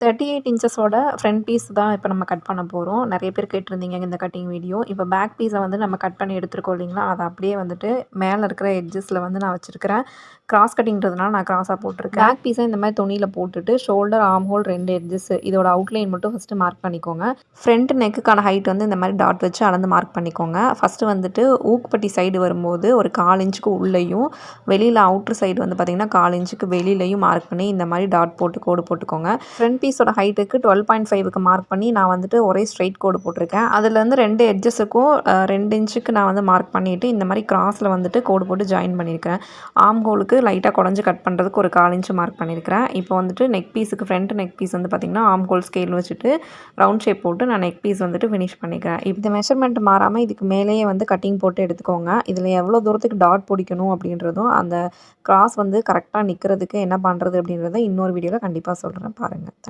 38 இன்ச்சஸோட front piece தான் இப்போ நம்ம கட் பண்ண போகிறோம். நிறைய பேர் கேட்டிருந்தீங்க இந்த கட்டிங் வீடியோ. இப்போ பேக் பீஸை வந்து நம்ம கட் பண்ணி எடுத்துருக்கோம் இல்லைங்களா, அதை அப்படியே வந்துட்டு மேலே இருக்கிற எட்ஜஸில் வந்து நான் வச்சுருக்கிறேன். கிராஸ் கட்டிங்கிறதுனால நான் கிராஸாக போட்டிருக்கேன். பேக் பீஸை இந்த மாதிரி துணியில் போட்டுட்டு ஷோல்டர், ஆர்ம் ஹோல் 2 எட்ஜஸ் இதோட அவுட்லைன் மட்டும் ஃபஸ்ட்டு மார்க் பண்ணிக்கோங்க. ஃப்ரண்ட் நெக்குக்கான ஹைட் வந்து இந்த மாதிரி டாட் வச்சு அளந்து மார்க் பண்ணிக்கோங்க. ஃபஸ்ட்டு வந்துட்டு ஊக்குப்பட்டி சைடு வரும்போது ஒரு 1/4 இன்ச்சுக்கு உள்ளேயும், வெளியில் அவுட்ரு சைடு வந்து பார்த்திங்கன்னா 1/4 இன்ச்சுக்கு வெளியிலையும் மார்க் பண்ணி இந்த மாதிரி டாட் போட்டு கோடு போட்டுக்கோங்க. ஃப்ரண்ட் பீஸோட ஹைட்டுக்கு 12.5க்கு மார்க் பண்ணி நான் வந்துட்டு ஒரே ஸ்ட்ரைட் கோடு போட்டிருக்கேன். அதுலேருந்து 2 எட்ஜஸுக்கும் 2 இன்ச்சுக்கு நான் வந்து மார்க் பண்ணிவிட்டு இந்த மாதிரி கிராஸில் வந்துட்டு கோடு போட்டு ஜாயின் பண்ணியிருக்கிறேன். ஆர்ம் ஹோலுக்கு லைட்டாக குடஞ்சி கட் பண்ணுறதுக்கு ஒரு 1/4 இன்ச்சு மார்க் பண்ணியிருக்கிறேன். இப்போ வந்துட்டு நெக் பீஸுக்கு ஃப்ரண்ட் நெக் பீஸ் வந்து பார்த்திங்கன்னா ஆர்ம் ஹோல் ஸ்கேல் வச்சுட்டு ரவுண்ட் ஷேப் போட்டு நான் நெக் பீஸ் வந்துட்டு ஃபினிஷ் பண்ணிக்கிறேன். இந்த மெஷர்மெண்ட் மாறாமல் இதுக்கு மேலேயே வந்து கட்டிங் போட்டு எடுத்துக்கோங்க. இதில் எவ்வளோ தூரத்துக்கு டாட் பிடிக்கணும் அப்படின்றதும் அந்த கிராஸ் வந்து கரெக்டாக நிற்கிறதுக்கு என்ன பண்ணுறது அப்படின்றத இன்னொரு வீடியோவில் கண்டிப்பாக சொல்கிறேன் பாருங்கள்.